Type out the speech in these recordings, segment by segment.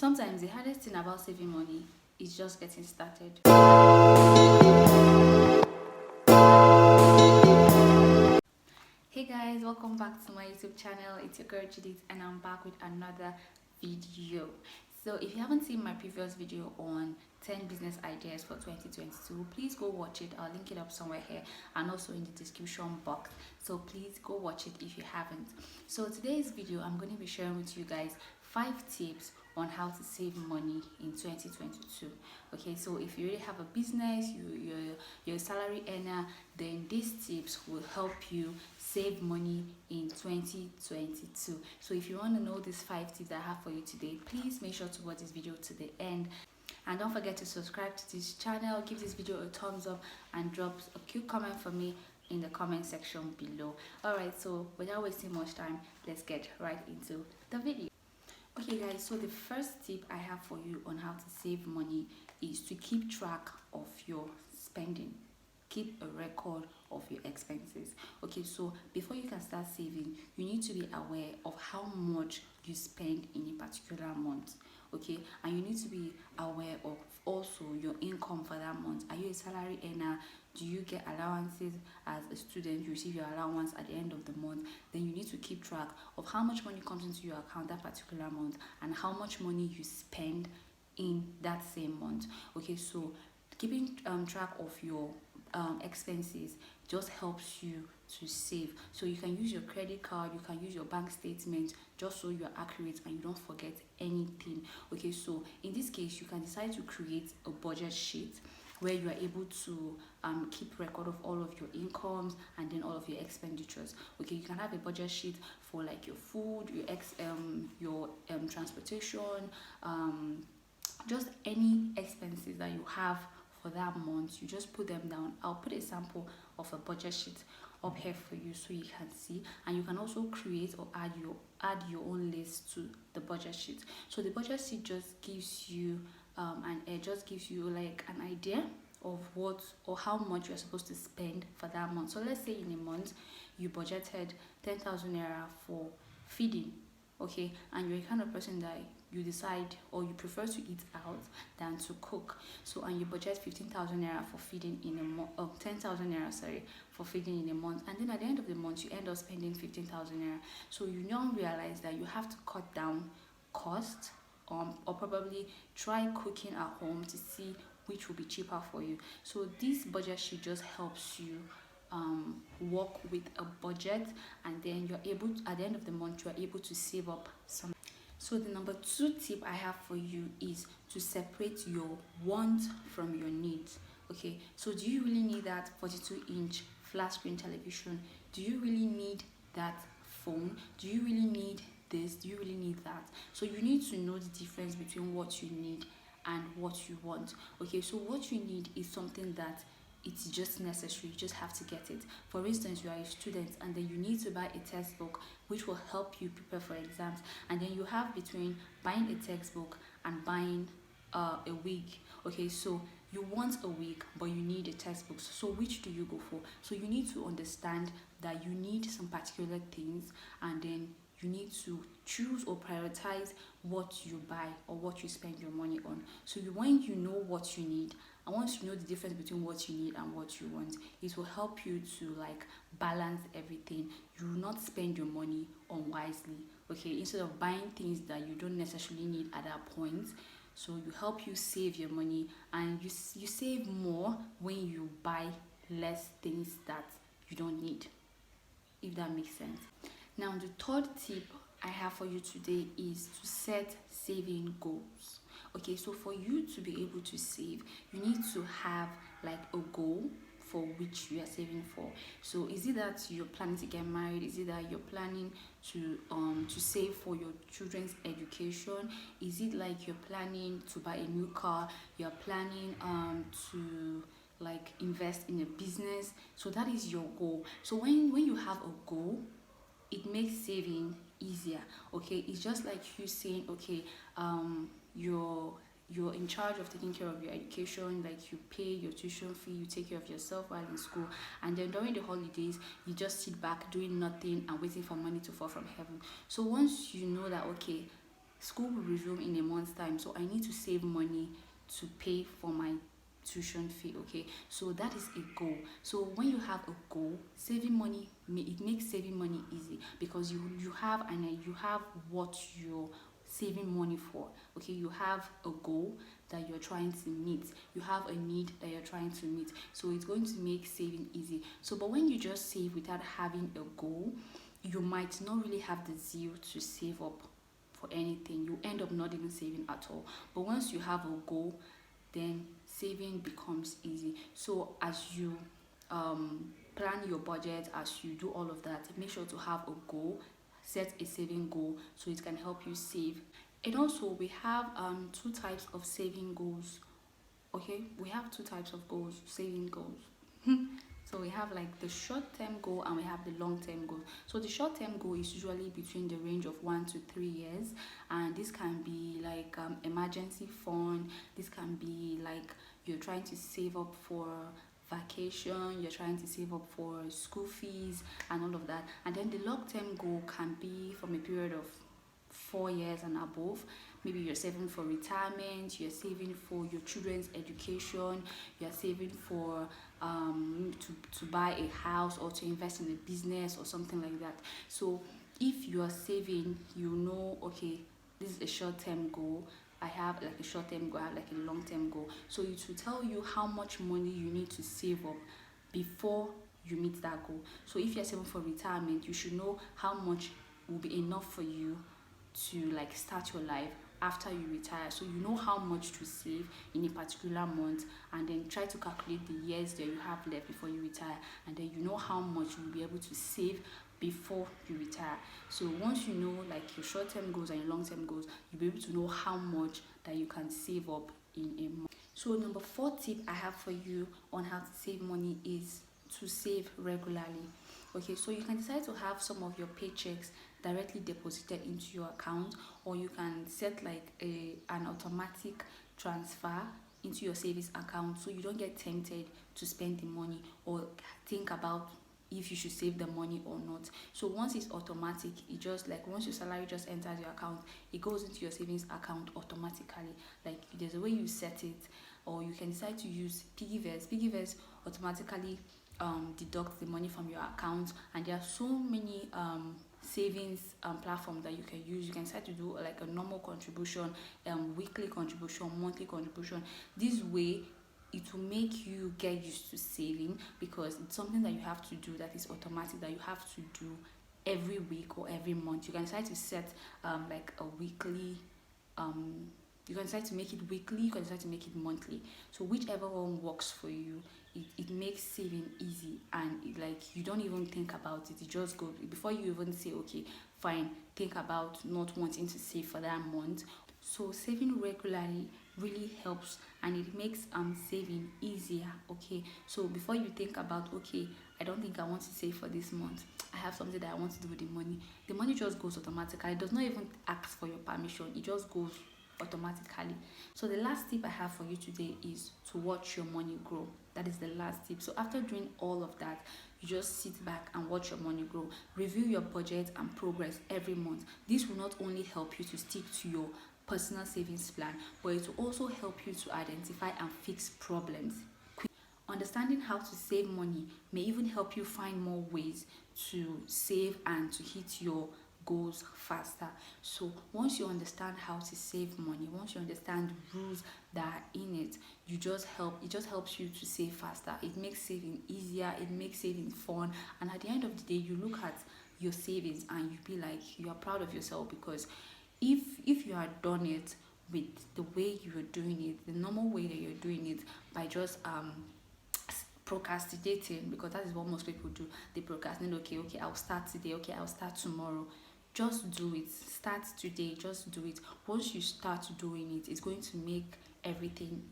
Sometimes the hardest thing about saving money is just getting started. Hey guys, welcome back to my YouTube channel. It's your girl Judith and I'm back with another video. So if you haven't seen my previous video on 10 business ideas for 2022, please go watch it. I'll link it up somewhere here and also in the description box. So please go watch it if you haven't. So today's video, I'm going to be sharing with you guys 5 tips on how to save money in 2022. Okay, so if you already have a business, you're a salary earner, then these tips will help you save money in 2022. So if you want to know these 5 tips I have for you today, please make sure to watch this video to the end. And don't forget to subscribe to this channel, give this video a thumbs up and drop a cute comment for me in the comment section below. Alright, so without wasting much time, let's get right into the video. Okay guys, so the first tip I have for you on how to save money is to keep track of your spending. Keep a record of your expenses. Okay, so before you can start saving, you need to be aware of how much you spend in a particular month. Okay, and you need to be aware of also your income for that month. Are you a salary earner? Do you get allowances? As a student, you receive your allowance at the end of the month. Then you need to keep track of how much money comes into your account that particular month and how much money you spend in that same month. Okay, so keeping track of your expenses just helps you to save. So you can use your credit card, you can use your bank statement, just so you're accurate and you don't forget anything. Okay, so in this case, you can decide to create a budget sheet where you are able to keep record of all of your incomes and then all of your expenditures. Okay, you can have a budget sheet for like your food, your transportation, just any expenses that you have for that month. You just put them down. I'll put a sample of a budget sheet up here for you so you can see, and you can also create or add your own list to the budget sheet. So the budget sheet just gives you and it just gives you like an idea of what or how much you're supposed to spend for that month. So let's say in a month you budgeted 10,000 naira for feeding, okay, and you're a kind of person that you decide or you prefer to eat out than to cook. So and you budget 15,000 naira for feeding in a month, 10,000 naira for feeding in a month, and then at the end of the month you end up spending 15,000 naira. So you now realize that you have to cut down cost, or probably try cooking at home to see which will be cheaper for you. So this budget sheet just helps you work with a budget, and then you're able to, at the end of the month you're able to save up some. So the number 2 tip I have for you is to separate your wants from your needs. Okay, so do you really need that 42-inch flat screen television? Do you really need that phone? Do you really need this? Do you really need that? So you need to know the difference between what you need and what you want. Okay, so what you need is something that it's just necessary, you just have to get it. For instance, you are a student and then you need to buy a textbook which will help you prepare for exams, and then you have between buying a textbook and buying a wig. Okay, so you want a wig but you need a textbook, so which do you go for? So you need to understand that you need some particular things, and then you need to choose or prioritize what you buy or what you spend your money on. So when you know what you need, and once you know the difference between what you need and what you want, it will help you to like balance everything. You will not spend your money unwisely. Okay, instead of buying things that you don't necessarily need at that point. So you help you save your money, and you save more when you buy less things that you don't need, if that makes sense. Now the 3rd tip I have for you today is to set saving goals. Okay, so for you to be able to save, you need to have like a goal for which you are saving for. So is it that you're planning to get married? Is it that you're planning to save for your children's education? Is it like you're planning to buy a new car? You're planning to like invest in a business? So that is your goal. So when you have a goal, it makes saving easier. Okay, it's just like you saying, okay, you're in charge of taking care of your education, like you pay your tuition fee, you take care of yourself while in school, and then during the holidays you just sit back doing nothing and waiting for money to fall from heaven. So once you know that, okay, school will resume in a month's time, so I need to save money to pay for my tuition fee. Okay, so that is a goal. So when you have a goal, saving money, it makes saving money easy, because you have, and you have what you're saving money for. Okay, you have a goal that you're trying to meet, you have a need that you're trying to meet, so it's going to make saving easy. So but when you just save without having a goal, you might not really have the zeal to save up for anything. You end up not even saving at all. But once you have a goal, then saving becomes easy. So as you plan your budget, as you do all of that, make sure to have a goal, set a saving goal, so it can help you save. And also we have two types of saving goals. Okay, we have two types of goals, saving goals. So we have like the short-term goal and we have the long-term goal. So the short-term goal is usually between the range of 1 to 3 years, and this can be like emergency fund. This can be like you're trying to save up for vacation, you're trying to save up for school fees and all of that. And then the long-term goal can be from a period of 4 years and above. Maybe you're saving for retirement, you're saving for your children's education, you're saving for to buy a house or to invest in a business or something like that. So if you are saving, you know, okay, this is a short-term goal, I have like a short-term goal, I have like a long-term goal. So it will tell you how much money you need to save up before you meet that goal. So if you're saving for retirement, you should know how much will be enough for you to like start your life after you retire. So you know how much to save in a particular month, and then try to calculate the years that you have left before you retire, and then you know how much you'll be able to save before you retire. So once you know like your short-term goals and your long-term goals, you'll be able to know how much that you can save up in a month. So number 4 tip I have for you on how to save money is to save regularly. Okay, so you can decide to have some of your paychecks directly deposited into your account, or you can set like an automatic transfer into your savings account, so you don't get tempted to spend the money or think about if you should save the money or not. So once it's automatic, it just like once your salary just enters your account, it goes into your savings account automatically. Like there's a way you set it, or you can decide to use piggyverse. Piggyverse automatically deducts the money from your account, and there are so many savings platform that you can use. You can decide to do like a normal contribution, weekly contribution, monthly contribution. This way it will make you get used to saving, because it's something that you have to do, that is automatic, that you have to do every week or every month. You can decide to set like a weekly you can decide to make it weekly, you can decide to make it monthly. So whichever one works for you, it makes saving easy, and like you don't even think about it. It just goes before you even say okay fine, think about not wanting to save for that month. So saving regularly really helps, and it makes saving easier. Okay, so before you think about okay, I don't think I want to save for this month, I have something that I want to do with the money just goes automatically. It does not even ask for your permission, it just goes automatically. So the last tip I have for you today is to watch your money grow. That is the last tip. So after doing all of that, you just sit back and watch your money grow. Review your budget and progress every month. This will not only help you to stick to your personal savings plan, but it will also help you to identify and fix problems. Understanding how to save money may even help you find more ways to save and to hit your goals faster. So once you understand how to save money, once you understand the rules that are in it, it just helps you to save faster. It makes saving easier, it makes saving fun, and at the end of the day you look at your savings and you be like, you are proud of yourself, because if you had done it with the way you were doing it, the normal way that you're doing it, by just procrastinating, because that is what most people do. They procrastinate. Okay, I'll start today, okay, I'll start tomorrow. Just do it. Start today, just do it. Once you start doing it, it's going to make everything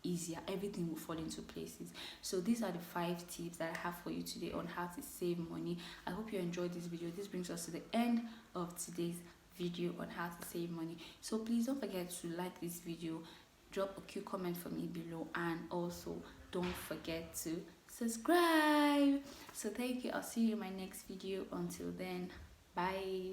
easier. Everything will fall into places. So these are the 5 tips that I have for you today on how to save money. I hope you enjoyed this video. This brings us to the end of today's video on how to save money. So please don't forget to like this video, drop a quick comment for me below, and also don't forget to subscribe. So thank you. I'll see you in my next video. Until then, bye.